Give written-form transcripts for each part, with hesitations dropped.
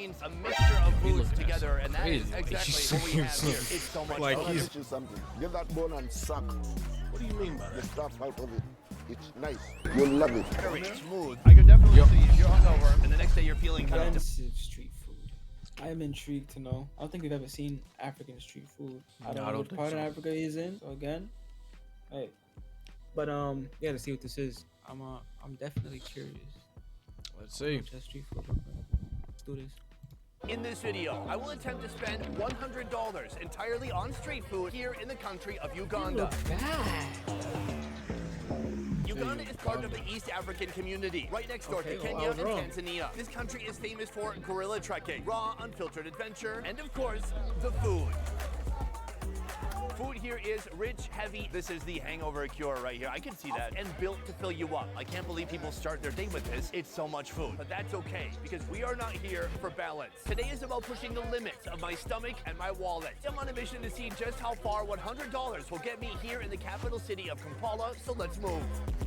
means a mixture of foods together, and that is exactly what we have here. It's so much Like fun. he's- I'll get you something. Get that bone and suck. What do you mean by The that? stuff out of it. It's nice. You'll love it. Very smooth. I could definitely see if you're hungover and the next day you're feeling kind of Expensive street food. I am intrigued to know. I don't think we've ever seen African street food. I don't know what part of Africa he's in. So again, hey, but yeah, to see what this is. I'm definitely curious. Let's see. Just street food. Let's do this. In this video, I will attempt to spend $100 entirely on street food here in the country of Uganda. Uganda is part of the East African community, right next door to Kenya and Tanzania. This country is famous for gorilla trekking, raw, unfiltered adventure, and of course, the food. Food here is rich, heavy. This is the hangover cure right here. I can see that. And built to fill you up. I can't believe people start their day with this. It's so much food. But that's okay, because we are not here for balance. Today is about pushing the limits of my stomach and my wallet. I'm on a mission to see just how far $100 will get me here in the capital city of Kampala, so let's move.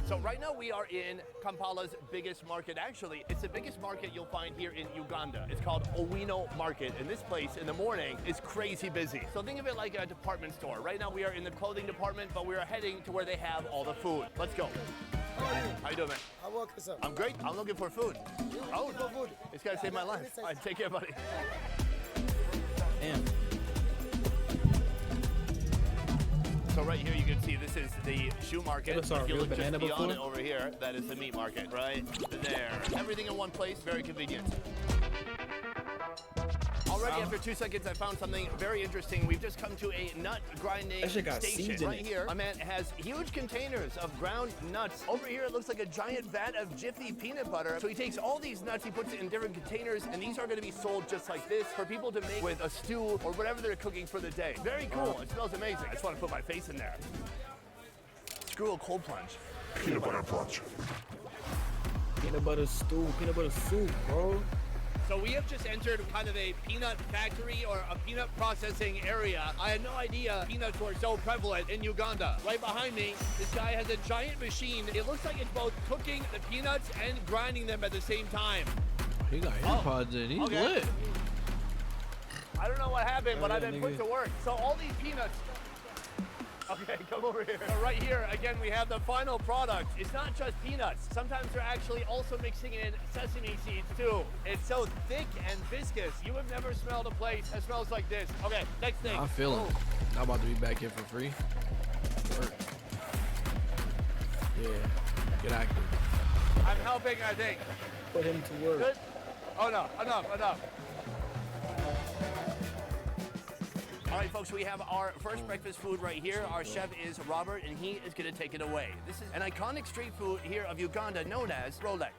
So right now we are in Kampala's biggest market. Actually, it's the biggest market you'll find here in Uganda. It's called Owino Market, and this place in the morning is crazy busy. So think of it like a department store. Right now we are in the clothing department, but we are heading to where they have all the food. Let's go. How you doing, man? I work, sir. I'm great. I'm looking for food. Oh, no food. This guy saved my life. All right, take care, buddy. Damn. So right here you can see this is the shoe market. Ever saw a If you real look just banana beyond it before? over here, that is the meat market, right there. Everything in one place, very convenient. Already after 2 seconds, I found something very interesting. We've just come to a nut grinding That shit got station. seeds in Right it. here, a man has huge containers of ground nuts. Over here, it looks like a giant vat of Jiffy peanut butter. So he takes all these nuts, he puts it in different containers, and these are going to be sold just like this for people to make with a stew or whatever they're cooking for the day. Very cool. It smells amazing. I just want to put my face in there. Screw a cold plunge. Peanut butter punch. Peanut butter stew, peanut butter soup, bro. So we have just entered kind of a peanut factory or a peanut processing area. I had no idea peanuts were so prevalent in Uganda. Right behind me, this guy has a giant machine. It looks like it's both cooking the peanuts and grinding them at the same time. He got AirPods in. He's lit. I don't know what happened, but I've been put to work. So all these peanuts. Okay, come over here. So right here, again, we have the final product. It's not just peanuts. Sometimes they're actually also mixing in sesame seeds too. It's so thick and viscous. You have never smelled a place that smells like this. Okay, next thing. I'm feeling it. I'm about to be back here for free. Work. Yeah. Get active. I'm helping, I think. Put him to work. Good? Oh no, enough. All right, folks, we have our first breakfast food right here. Our chef is Robert, and he is going to take it away. This is an iconic street food here of Uganda known as Rolex.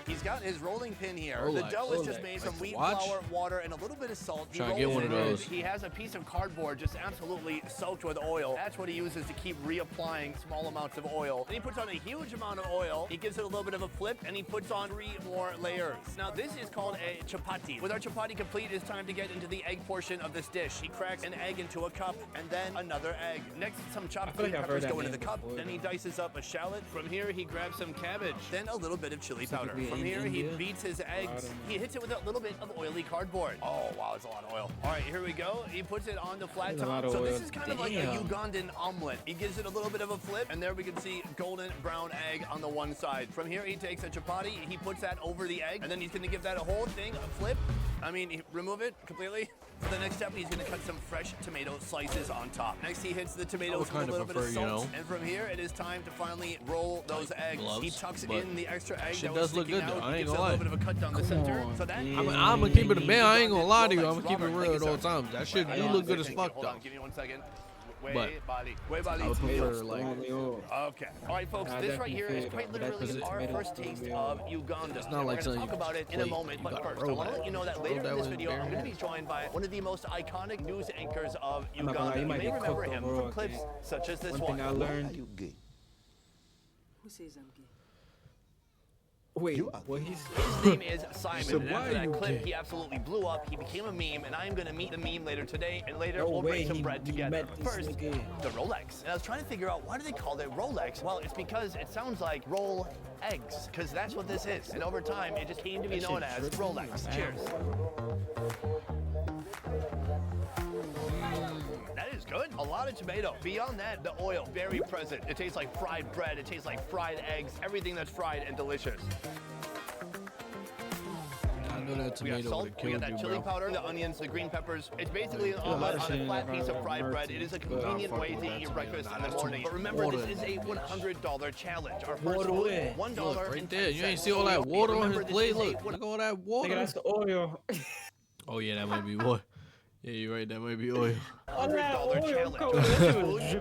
He's got his rolling pin here. The dough is just made from wheat flour, water, and a little bit of salt. He Trying to get rolls one of it in. those. He has a piece of cardboard just absolutely soaked with oil. That's what he uses to keep reapplying small amounts of oil. Then he puts on a huge amount of oil. He gives it a little bit of a flip, and he puts on 3 more layers. Now, this is called a chapati. With our chapati complete, it's time to get into the egg portion of this dish. He cracks an egg into a cup, and then another egg. Next, some chopped green peppers go into the cup. Then he dices up a shallot. From here, he grabs some cabbage. Then a little bit of chili powder. From here, he beats his eggs. He hits it with a little bit of oily cardboard. Oh, wow, it's a lot of oil. All right, here we go. He puts it on the flat top. So this is kind of like a Ugandan omelet. He gives it a little bit of a flip, and there we can see golden brown egg on the one side. From here, he takes a chapati. He puts that over the egg, and then he's going to give that whole thing a flip. Remove it completely. For the next step, he's going to cut some fresh tomato slices on top. Next, he hits the tomatoes with a little bit of salt. And from here, it is time to finally roll those eggs. He tucks in the extra egg that was sticking out. I ain't gives it a little bit of a cut down the center. So that I'm gonna keep it a band. I ain't gonna lie to you. I'm gonna keep it real at all times. That shit do look good as fuck Hold though. on, give me 1 second. But Way body. I would prefer like Okay. All right, folks. This right here is quite literally our first taste of Uganda. It's not like we're going something to talk about it in a moment, but first, I want to let you know that later in this video, I'm going to be joined by one of the most iconic news anchors of Uganda. You may remember him from clips such as this one. One thing I learned. You gay? Who says I'm gay? Wait, what he's His name is Simon, So and why after are you that clip, gay? he absolutely blew up. He became a meme, and I am going to meet the meme later today, and later No we'll break way, some he- bread he together. met But this first, nigga. the Rolex. And I was trying to figure out, why do they call it Rolex? Well, it's because it sounds like roll eggs, because that's what this is. And over time, it just came to be known as Rolex. Cheers. lot of tomato. Beyond that, the oil, very present. It tastes like fried bread. It tastes like fried eggs. Everything that's fried and delicious. I know that We got tomato salt, would have we got killed that you, chili bro. powder, the onions, the green peppers. It's basically lot on of a shit in flat there, piece of bro. fried bread. It is a convenient way to eat your breakfast in the morning. But remember, this is a $100 challenge. Our first food, $1. Right there. You ain't see all that water on his plate? Look at all that Nigga, water. that's the oil. Oh, yeah, that might be oil. Yeah, you're right. That might be oil. $100 challenge.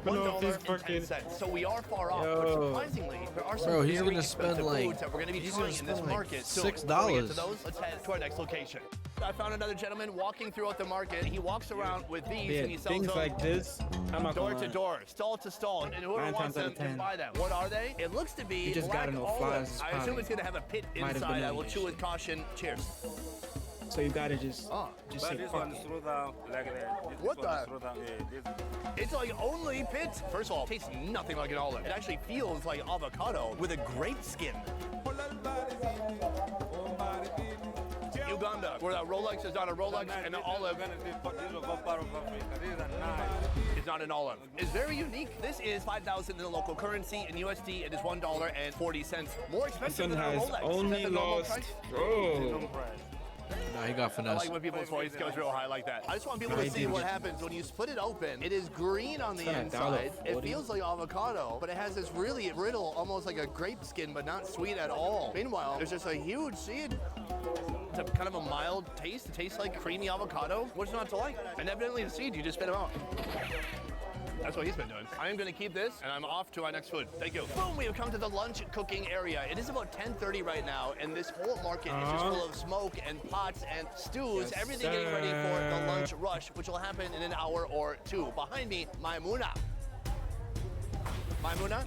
$1.10. So we are far off, but surprisingly, there are some Bro, he's very gonna spend, expensive like- foods that we're going to be he's trying gonna in this spend, like, market. So $6. before we get to those, let's head to our next location. I found another gentleman walking throughout the market. He walks around with these Yeah, and he sells things them like this, I'm not door gonna to lie. door, stall to stall, and whoever 9 wants times out them of can 10. buy them. What are they? It looks to be You just black gotta know olives. flies I assume probably it's going to have a pit might have inside. been I on will this chew shit. with caution. Cheers. So you gotta just Just say This fuck one it. through down like that. This What one the? through down. Yeah, this. It's like only pits. First of all, it tastes nothing like an olive. It actually feels like avocado with a grape skin. Uganda, where that Rolex is not a Rolex and the olive is not an olive. It's very unique. This is 5,000 in the local currency. In USD, it is $1.40. More This expensive one than a has Rolex. Is that only the normal lost. price? Bro. Nah, he got I finesse. like when people's voice goes real high like that. I just want people to see what happens when you split it open. It is green on the It's inside. It $1.40. feels like avocado, but it has this really brittle, almost like a grape skin, but not sweet at all. Meanwhile, there's just a huge seed. It's a kind of a mild taste. It tastes like creamy avocado. What's not to like? And evidently the seeds, you just spit them out. That's what he's been doing. I am going to keep this, and I'm off to our next food. Thank you. Boom, we have come to the lunch cooking area. It is about 10:30 right now, and this whole market is just full of smoke and pots and stews, Yes, everything getting ready for the sir. lunch rush, which will happen in an hour or two. Behind me, Maimuna. Maimuna?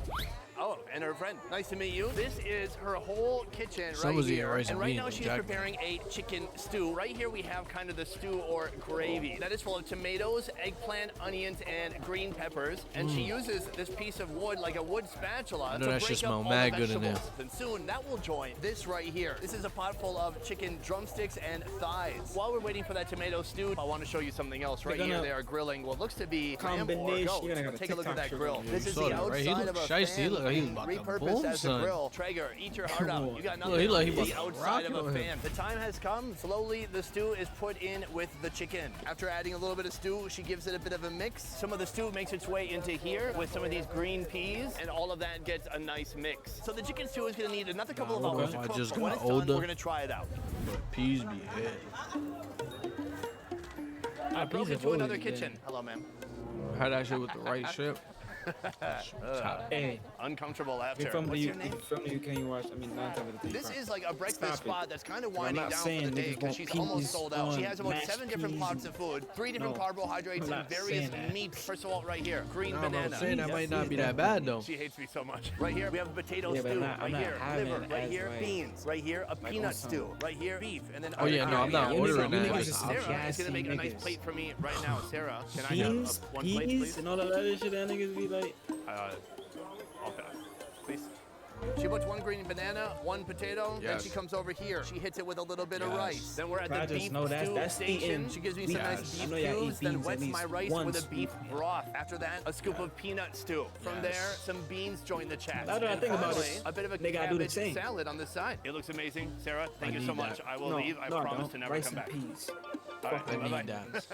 Oh, and her friend. Nice to meet you. This is her whole kitchen Someone's right eating here. rice And and right beans now and she's Jack. preparing a chicken stew. Right here we have kind of the stew or gravy. That is full of tomatoes, eggplant, onions, and green peppers. And she uses this piece of wood like a wood spatula I know to that break shit up smell all mad the good in there. vegetables. And soon that will join this right here. This is a pot full of chicken drumsticks and thighs. While we're waiting for that tomato stew, I want to show you something else. Right You're here gonna- they are grilling what looks to be lamb or Combination. goat. You're gonna But get a take a look at that TikTok grill. sugar. This You is saw the that, right? He outside look of a shiesty. He fan look like he was about to repurposed boom, as a son. grill. Traeger, eat your heart out. You got nothing Look, he like on he the about to outside rock of it a on him. fan. The time has come. Slowly, the stew is put in with the chicken. After adding a little bit of stew, she gives it a bit of a mix. Some of the stew makes its way into here with some of these green peas, and all of that gets a nice mix. So the chicken stew is going to need another couple of hours to I cook. just But when got it's done, older. we're going to try it out. But peas be heavy. I broke into another kitchen. Hello, ma'am. Had that shit with the right shit. Hey, Uncomfortable laughter. you're from What's the your name? UK, you watch. I mean, 9 times out of 10. This is like a breakfast Stop it. spot that's kind of I'm winding not down for saying the day niggas because want she's almost peas sold out. She on has about mashed 7 different peas pots and- of food, 3 different No, carbohydrates, I'm and not various saying that. meats. First of all, right here, green Nah, but banana. I'm saying that Yes, might not yes, be that bad though. She hates me so much. Right here, we have a potato Yeah, but stew. I'm Right not here, having liver. it Right as here, like- beans. Right here, a like peanut on stew. some- Right here, beef. And then Oh, yeah, no, I'm not You ordering niggas- that. you It's niggas an is option. Sarah is gonna make a nice gassy plate niggas. for me right now. Sarah, can I have Beans, one plate, peas, please? and all that other shit that niggas be like. Okay, please. She puts 1 green banana, 1 potato, then Yes. she comes over here. She hits it with a little bit of Yes. rice. Then we're at I the just beef know that's stew eating station. She gives me some nice beans. beef I know y'all eat cubes, then beans wets at my least rice once. with a beef broth. After that, a scoop of peanut stew. From Yes. there, some beans join the chat. Now that I And think about finally, it, a bit of a they gotta do the cabbage same. salad on the side. It looks amazing. Sarah, thank I you so need much. that. I will leave. I promise don't. to never Rice come back. and peas. All right, I bye-bye. need that.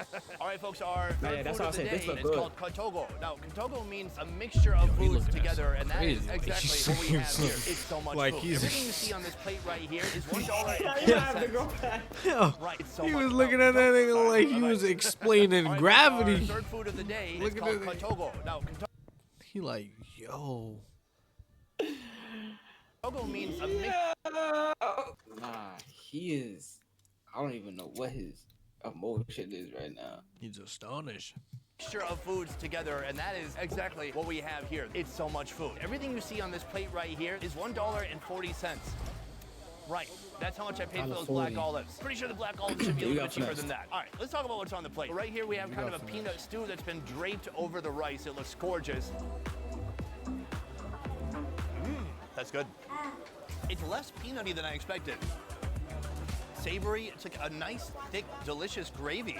All right, folks, our yeah, third that's food what of I the said. day This look is good. called kotogo. Now, kotogo means a mixture of he foods looking at together, some and that is crazy, like, exactly he's what we have serious. here. It's so much Like, food. he's- Everything you see on this plate right here is $1.50. You have to go back. Yo, Right, it's so he much was food. looking at that nigga like he Bye-bye. was explaining All right, gravity. Our third food of the day is Look at called that. kotogo. Now, He like, yo. kotogo means a mix. Nah, he is. I don't even know what his emotion is right now. He's astonished. Mixture of foods together, and that is exactly what we have here. It's so much food. Everything you see on this plate right here is $1.40. Right, that's how much I paid for those black $1.40. olives. Pretty sure the black olives should be a You little got bit cheaper finesse. than that. All right, let's talk about what's on the plate. Right here we have kind of a peanut stew that's been draped over the rice. It looks gorgeous. That's good. It's less peanutty than I expected. Savory, it's like a nice, thick, delicious gravy.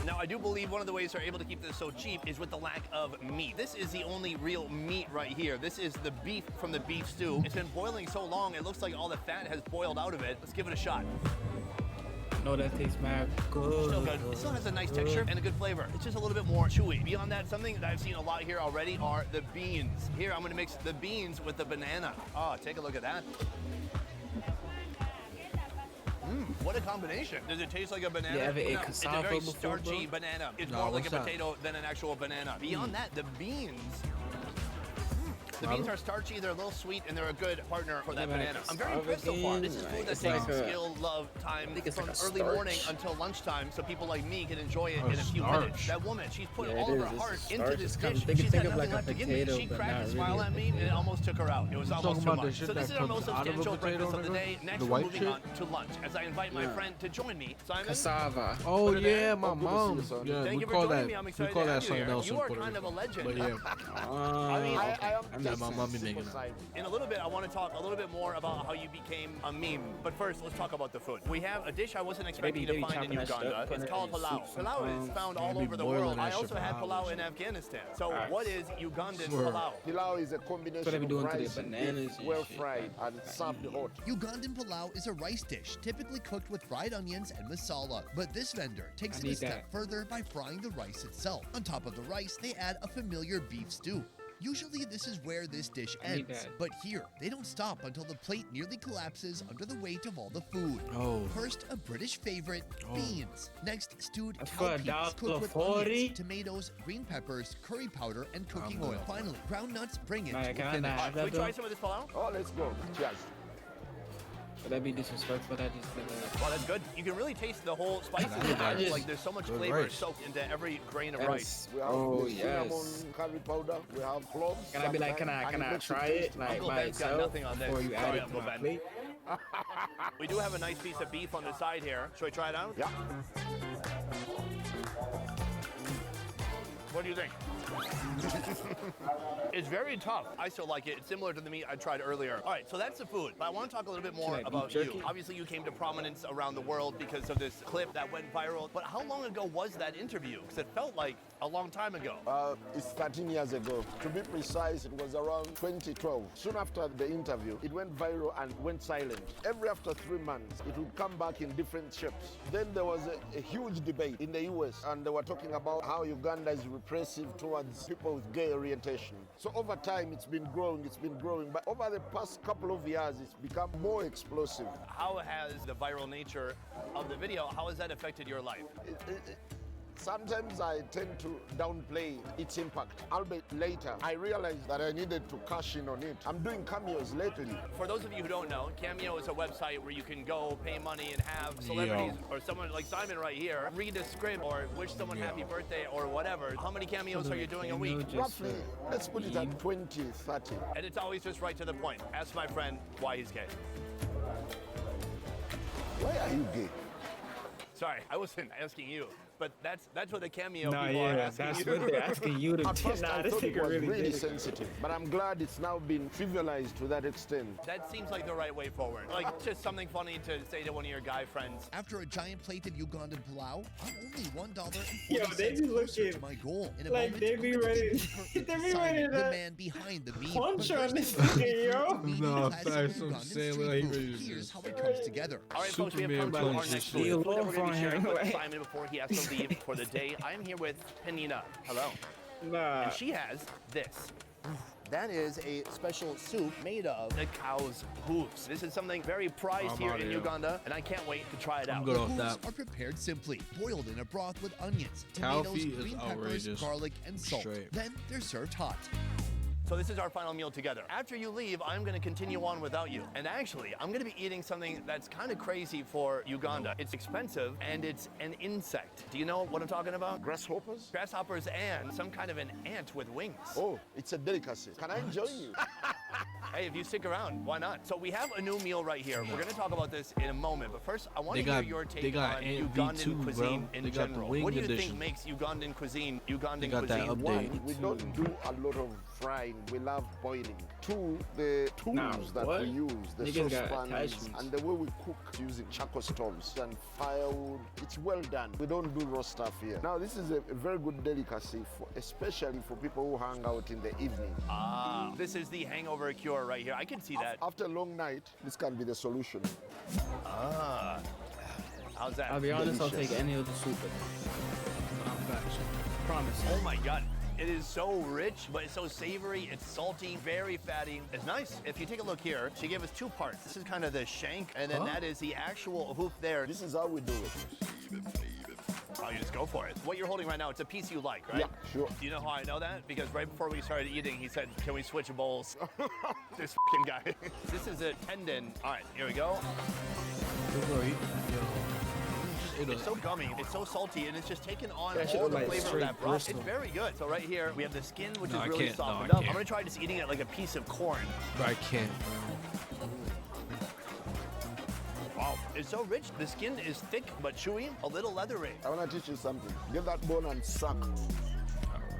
Now, I do believe one of the ways they're able to keep this so cheap is with the lack of meat. This is the only real meat right here. This is the beef from the beef stew. It's been boiling so long, it looks like all the fat has boiled out of it. Let's give it a shot. No, that tastes mad good. Still good. It still has a nice texture and a good flavor. It's just a little bit more chewy. Beyond that, something that I've seen a lot here already are the beans. Here, I'm gonna mix the beans with the banana. Oh, take a look at that. What a combination. Does it taste like a banana? You ever ate No, it's a cassava very before, starchy bro? banana. It's No, more like a what's that? potato than an actual banana. Beyond that, the beans. The beans are starchy, they're a little sweet, and they're a good partner for that Yeah, man, banana. I'm very cassava impressed so far. This is beans, food that it's takes like a- skill, love, time think it's from like a early starch. morning until lunchtime, so people like me can enjoy it A in a few starch. minutes. That woman, she's put Yeah, all it of her is. It's heart a into starch. this It's kind dish. of- think She's got of nothing like a left to give me. potato, She but cracked a not smile really a at me, and it potato. almost took her out. It was almost too about the much. shit So this that is our most comes out of a substantial potato, breakfast of the nigga? day. Next, The we're white moving shit? on to lunch, as I invite my Yeah. friend to join me. Simon? Cassava. Oh Put it yeah, in. my Oh, good to see mom. you, son. Yeah, Thank we you for call joining that me. I'm we excited call to that have you something here. else You in are Puerto kind of a Rico. legend. But yeah, I mean, Okay. I am And then my just mommy a making super it. side. In a little bit, I want to talk a little bit more about how you became a meme. But first, let's talk about the food. We have a dish I wasn't expecting Maybe to find in chopping that shit Uganda. up, put It's it called in palau. soup Palau is sometimes. found all Maybe over the boiling world. that I shit also for had hours. palau in Afghanistan. So Alright. what is Ugandan Swear. palau? Pilau is a combination What they be of doing to the rice and bananas beef, and well shit, fried like, and served hot. Ugandan palau is a rice dish typically cooked with fried onions and masala. But this vendor takes I it a need step that. further by frying the rice itself. On top of the rice, they add a familiar beef stew. Usually this is where this dish I need ends, that. but here they don't stop until the plate nearly collapses under the weight of all the food. Oh. First, a British favorite, beans. Next, stewed That's cow for peas cooked with $1.40? onions, tomatoes, green peppers, curry powder, and cooking oil. Finally, ground nuts bring it Nah, to a can I finish. not have Can we that try though? some of this palau? Oh, let's go. Cheers. Would that be disrespectful? That just Well, that's good. You can really taste the whole spices. I in there. just- Like there's so much good flavor rice. soaked into every grain of rice. We have Oh, the yes. cinnamon curry powder. We have cloves. Can I be like, can sometimes, and I it makes it try tasty. it like Uncle by Ben's got itself nothing on this. before you add Sorry, it to Uncle my Ben. plate? We do have a nice piece of beef on the side here. Should we try it out? Yeah. What do you think? It's very tough. I still like it. It's similar to the meat I tried earlier. All right, so that's the food. But I want to talk a little bit more Like beef about jerky? you. Obviously, you came to prominence around the world because of this clip that went viral. But how long ago was that interview? Because it felt like a long time ago. It's 13 years ago. To be precise, it was around 2012. Soon after the interview, it went viral and went silent. Every after 3 months, it would come back in different shapes. Then there was a huge debate in the US, and they were talking about how Uganda is repressive towards people with gay orientation. So over time, it's been growing. But over the past couple of years, it's become more explosive. How has the viral nature of the video, how has that affected your life? Sometimes I tend to downplay its impact. Albeit later, I realized that I needed to cash in on it. I'm doing cameos lately. For those of you who don't know, Cameo is a website where you can go pay money and have celebrities or someone like Simon right here read a script or wish someone happy birthday or whatever. How many cameos are you doing a week? Roughly, let's put it at 20, 30. And it's always just right to the point. Ask my friend why he's gay. Why are you gay? Sorry, I wasn't asking you, but that's what the Cameo Nah, people are yeah, asking that's you. what they're asking you to At first, Nah, I this thought it nigga was really really did it. sensitive, but I'm glad it's now been trivialized to that extent. That seems like the right way forward. Like just something funny to say to one of your guy friends. After a giant plate of Ugandan palau, I'm only $1.40 Yo, they be closer looking to my goal. In a like moment, they I'm be gonna ready- take you they for be Simon, ready the to man behind the meme. punch But on first, this let's nigga, yo. meet the No, classic facts, I'm Ugandan saying street like food. this. Here's how it comes together. All right, folks, we have come to Superman our punch next this food. shit. Food that we're going to be sharing with Right. Simon before he has to leave for the day. I'm here with Penina. Hello. Nah. And she has this. That is a special soup made of the cow's hooves. This is something very prized I'm here outta in here. Uganda, and I can't wait to try it I'm out. good The off hooves that. are prepared simply, boiled in a broth with onions, Cow tomatoes, feet is green peppers, outrageous. garlic, and salt. Straight. Then they're served hot. So this is our final meal together. After you leave, I'm gonna continue on without you. And actually, I'm gonna be eating something that's kind of crazy for Uganda. It's expensive and it's an insect. Do you know what I'm talking about? Grasshoppers? Grasshoppers and some kind of an ant with wings. Oh, it's a delicacy. Can I join you? Hey, if you stick around, why not? So we have a new meal right here. We're gonna talk about this in a moment, but first I want to hear your take on Ugandan cuisine in general. What do you think makes Ugandan cuisine Ugandan cuisine? One, we don't do a lot of frying. We love boiling. Two, the tools that we use, the saucepans, and the way we cook using charcoal stoves and firewood, it's well done. We don't do raw stuff here. Now, this is a very good delicacy, especially for people who hang out in the evening. Ah, this is the hangover cure right here. I can see that. After a long night, this can be the solution. Ah, how's that? I'll be honest, I'll take any of the soup. Promise. Oh my God. It is so rich, but it's so savory, it's salty, very fatty. It's nice. If you take a look here, she gave us two parts. This is kind of the shank, and then that is the actual hoof there. This is how we do it. Oh, you just go for it. What you're holding right now, it's a piece you like, right? Yeah, sure. Do you know how I know that? Because right before we started eating, he said, can we switch bowls? This fucking guy. This is a tendon. All right, here we go. It's so gummy, it's so salty, and it's just taking on all the flavor of that broth. It's very good. So right here, we have the skin, which is really softened up. I'm gonna try just eating it like a piece of corn. I can't. Wow, it's so rich. The skin is thick but chewy, a little leathery. I want to teach you something. Get that bone and suck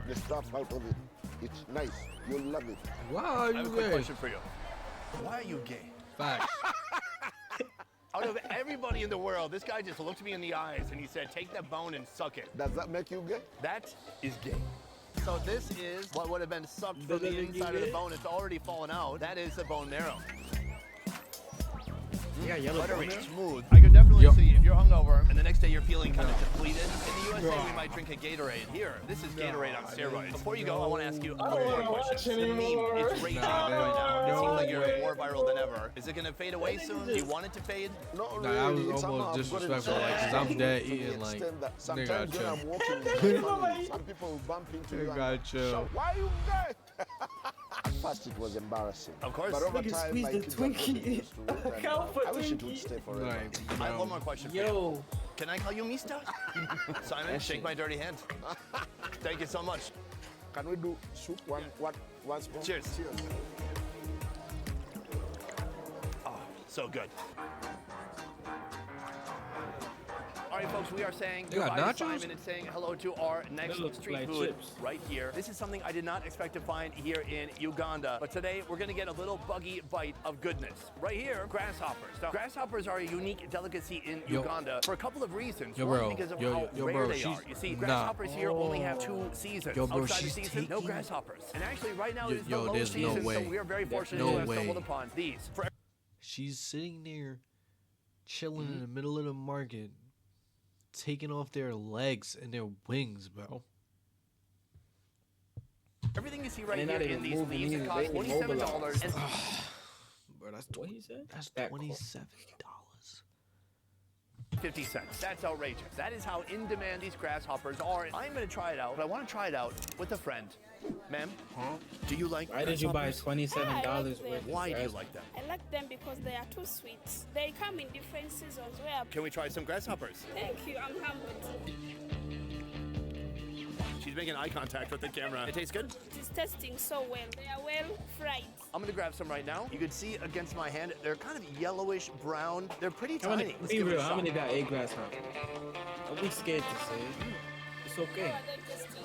the stuff out of it. It's nice. You'll love it. Why are I have you a quick gay? question for you. Why are you gay? Facts. Out of everybody in the world, this guy just looked me in the eyes and he said, take that bone and suck it. Does that make you gay? That is gay. So this is what would have been sucked from the inside of the bone. It's already fallen out. That is the bone marrow. Yeah, yellow Buttery, bone smooth. I could definitely see if you're hungover and the next day you're feeling kind of depleted. In the USA, we might drink a Gatorade. Here, this is Gatorade on steroids. Before you go, I want to ask you a couple more questions. The meme is raging right now. It seems like you're more viral than ever. Is it going to fade away soon? Do you want it to fade? Not Nah, really. that was almost disrespectful, like, cause I'm dead eating, like, sometimes nigga, when chill. I'm walking with my family, some people will bump into you Nigga, and chill. shout, why are you gay? At first it was embarrassing. Of course. But over Nigga time, squeezed my the kids have gotten Twinkie. used to it, and Count for I wish it would Twinkie. stay forever. Like, I have one more question for you. Yo, Can I call you Mista? Simon, shake my dirty hand. Thank you so much. Can we do soup? One spoon? Cheers. Oh, so good. All right, folks, we are saying They got goodbye to nachos? Simon and saying hello to our next look street like food chips. right here. This is something I did not expect to find here in Uganda, but today we're gonna get a little buggy bite of goodness. Right here, grasshoppers. Now, grasshoppers are a unique delicacy in Uganda for a couple of reasons. Yo, One, bro. because of Yo, how yo, rare bro, they she's- are. You see, nah. grasshoppers here only have 2 seasons. Yo, bro, Outside the she's season, no taking- grasshoppers. And actually, right now Yo, it is the low there's no season, so way. we are very fortunate no to have way. stumbled upon these. For She's sitting there, chilling in the middle of the market, taking off their legs and their wings, bro. everything you see right They're here not in even these moving leaves either. cost They ain't $27 and Bro, that's what he said? that's That $27. 50 cents. That's outrageous. That is how in demand these grasshoppers are. I'm gonna try it out, but I want to try it out with a friend. Ma'am, do you like Why did you buy grasshoppers? $27 them. worth? of Why do you grass? like them? I like them because they are too sweet. They come in different seasons where Can we try some grasshoppers? thank you, I'm humbled. She's making eye contact with the camera. It tastes good? It is tasting so well. They are well fried. I'm gonna grab some right now. You can see against my hand, they're kind of yellowish brown. They're pretty How tiny. many, Let's be give it a real, how shot. many got 8 grasshoppers? Don't be scared to say it. It's okay. How are they tasting?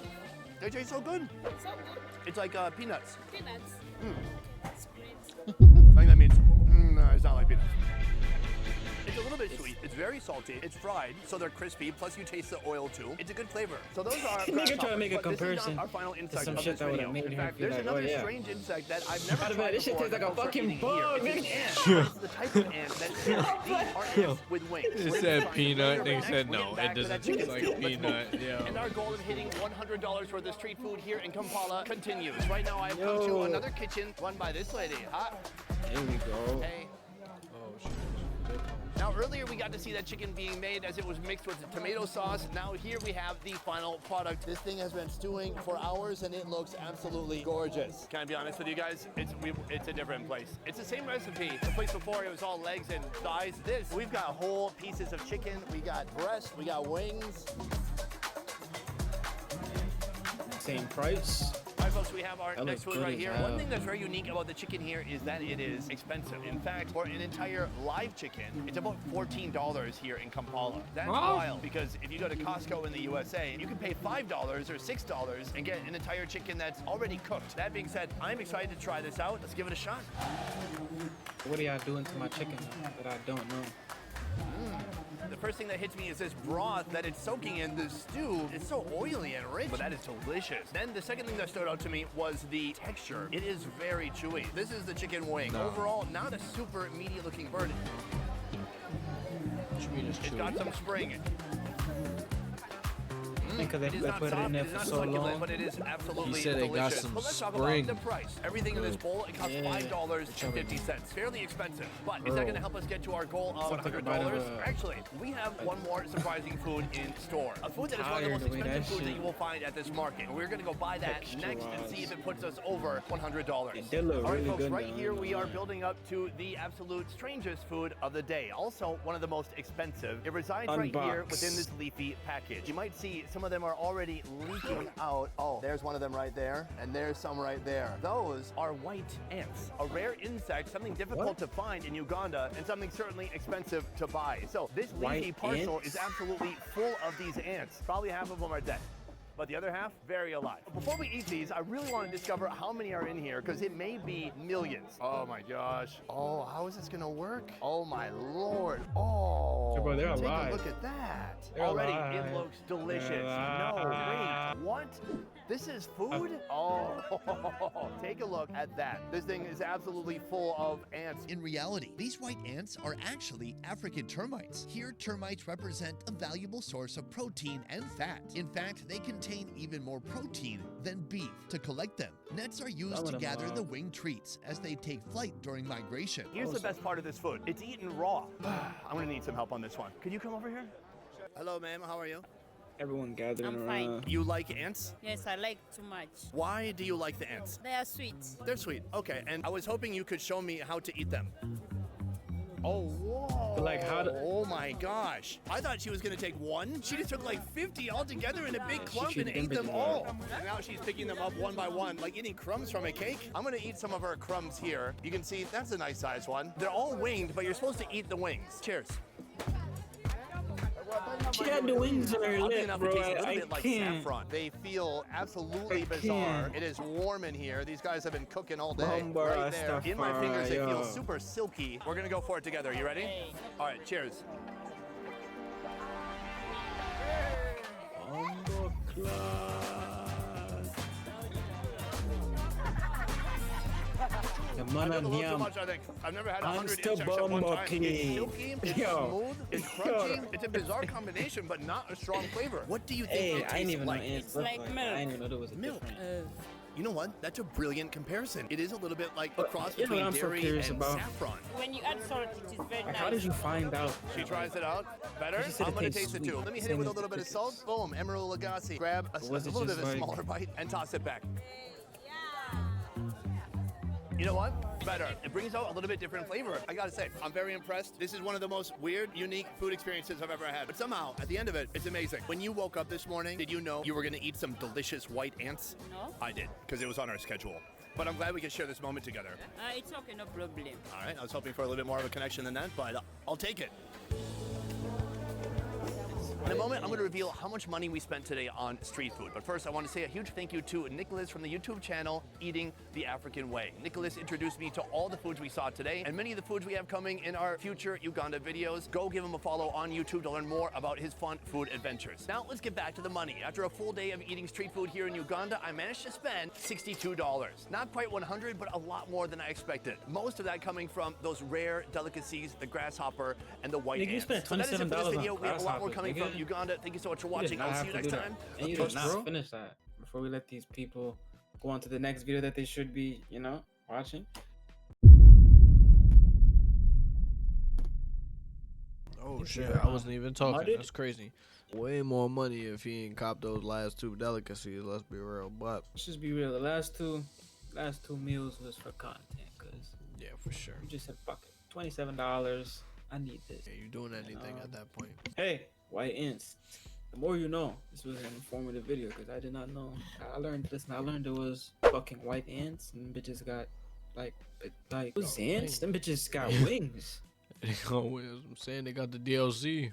They taste so good. So good. It's like peanuts. Peanuts. Mm. Okay, that's great. I think that means, no, it's not like peanuts. It's a little bit sweet. It's very salty. It's fried, so they're crispy. Plus, you taste the oil too. It's a good flavor. So those are. Nigga try to make a but this is comparison not our final insect some of shit this that would've video. made In him fact, feel there's like, another oh, yeah. strange insect that I've never By the tried way, this shit before. tastes like a I'll start fucking eating bug, here. It's nigga. an ant. It's the type of ant that kills. These are ants with wings. It We're said gonna find peanut, it. they Next, said we're no, getting it back to doesn't that chicken taste like stew. Let's peanut, move. yeah. And our goal of hitting $100 worth of street food here in Kampala continues. Right now, I have come to Yo. another kitchen run by this lady. Hi. There we go. Hey. Oh, shit. Now earlier we got to see that chicken being made as it was mixed with the tomato sauce. Now here we have the final product. This thing has been stewing for hours and it looks absolutely gorgeous. Can I be honest with you guys? It's a different place. It's the same recipe. The place before it was all legs and thighs. This, we've got whole pieces of chicken. We got breast, we got wings. Same price. My right, folks, we have our That next looks food good right as here. hell. One thing that's very unique about the chicken here is that it is expensive. In fact, for an entire live chicken, it's about $14 here in Kampala. That's wild, because if you go to Costco in the USA, you can pay $5 or $6 and get an entire chicken that's already cooked. That being said, I'm excited to try this out. Let's give it a shot. What are y'all doing to my chicken that I don't know? The first thing that hits me is this broth that it's soaking in the stew. It's so oily and rich, but that is delicious. Then the second thing that stood out to me was the texture. It is very chewy. This is the chicken wing. Overall, not a super meaty looking bird. What you mean it's It's chewy? got some spring. Because It is they not put it soft, in it there is for not so succulent, long. but it is absolutely He said it got delicious. some But let's talk spring. about the price. Everything in this bowl, it costs $5.50. Fairly expensive, but is that going to help us get to our goal of Something $100? about it, Actually, we have one more surprising food in store. A food that is one of the most Tired the way expensive that foods that shit- you will find at this market. And we're going to go buy that next and see if it puts us over $100. It did look All right, really folks, good, right though, here I'm we not are lying. building up to the absolute strangest food of the day. Also, one of the most expensive. It resides right here Unbox. within this leafy package. You might see some of them are already leaking out. Oh, there's one of them right there, and there's some right there. Those are white ants, a rare insect, something difficult to find in Uganda, and something certainly expensive to buy. So this leafy White parcel ants? is absolutely full of these ants. Probably half of them are dead, but the other half, very alive. Before we eat these, I really want to discover how many are in here, because it may be millions. Oh my gosh. Oh, how is this gonna work? Oh my Lord. Oh, So, bro, they're take alive. a look at that. They're Already, alive. it looks delicious. They're No, alive. wait, what? This is food? Oh, take a look at that. This thing is absolutely full of ants. In reality, these white ants are actually African termites. Here, termites represent a valuable source of protein and fat. In fact, they contain even more protein than beef. To collect them, nets are used to Some of them gather are. the winged treats as they take flight during migration. Here's the best part of this food. It's eaten raw. I'm gonna need some help on this one. Could you come over here? Hello, ma'am. How are you? Everyone gathering I'm around. fine. You like ants? Yes, I like too much. Why do you like the ants? They are sweet. They're sweet. Okay, and I was hoping you could show me how to eat them. Oh, whoa. But, like, how do- Oh my gosh. I thought she was gonna take one. She just took like 50 all together in a big clump and should ate them empty all. And now she's picking them up one by one, like eating crumbs from a cake. I'm gonna eat some of her crumbs here. You can see that's a nice size one. They're all winged, but you're supposed to eat the wings. Cheers. She had the wings in her Oddly lip, enough, bro. it tastes a little I bit like can't. saffron. They feel absolutely I bizarre. can't. It is warm in here. These guys have been cooking all day. Bumba Right there. In my fingers, they feel Rastafari. super silky. We're gonna go for it together. You ready? All right, cheers. The I man did a and little too yam. much, I think. I've never had I'm 100 still insects at one time. Bumba It's clean. silky, it's Yo. smooth, it's crunchy. It's a bizarre combination, but not a strong flavor. What do you think Hey, it I didn't tastes even know like? ants It's look like like milk. that. I didn't even know there was a Milk. difference. You know what? That's a brilliant comparison. It is a little bit like a But cross you know between what I'm so dairy curious and about? saffron. When you add salt, it is very Like, nice. how did you find out? She tries it out. Better? She said I'm it gonna tastes taste it too. sweet. Let me hit it Same with a as little the bit of salt. Boom, Emerald Lagasse. Grab a Was it little bit just of a like- smaller bite and toss it back. You know what? Better. It brings out a little bit different flavor. I gotta say, I'm very impressed. This is one of the most weird, unique food experiences I've ever had. But somehow, at the end of it, it's amazing. When you woke up this morning, did you know you were gonna eat some delicious white ants? No? I did, because it was on our schedule. But I'm glad we could share this moment together. It's okay, no problem. All right, I was hoping for a little bit more of a connection than that, but I'll take it. In a moment, I'm going to reveal how much money we spent today on street food. But first, I want to say a huge thank you to Nicholas from the YouTube channel, Eating the African Way. Nicholas introduced me to all the foods we saw today and many of the foods we have coming in our future Uganda videos. Go give him a follow on YouTube to learn more about his fun food adventures. Now, let's get back to the money. After a full day of eating street food here in Uganda, I managed to spend $62. Not quite 100, but a lot more than I expected. Most of that coming from those rare delicacies, the grasshopper and the white Nigga, you ants. spent So that is it for this $27 on video. We have a lot more grasshoppers, coming nigga. from Uganda. Thank you so much for You did watching. not I'll see have you to next do that. time. And you did not finish that before we let these people go on to the next video that they should be, watching. Oh shit, I wasn't even talking. Muddied? That's crazy. Way more money if he ain't copped those last two delicacies, let's be real. But Let's just be real. The last two meals was for content, cause yeah, for sure. you just said fuck it. $27. I need this. Yeah, you doing anything at that point. Hey, white ants. The more you know. This was an informative video because I did not know. I learned there was fucking white ants and bitches got like those ants. Them bitches got wings. I'm saying they got the DLC.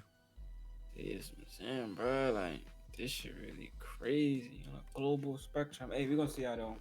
Yes, I'm saying, bro. Like this shit really crazy on a global spectrum. Hey, we gonna see how though.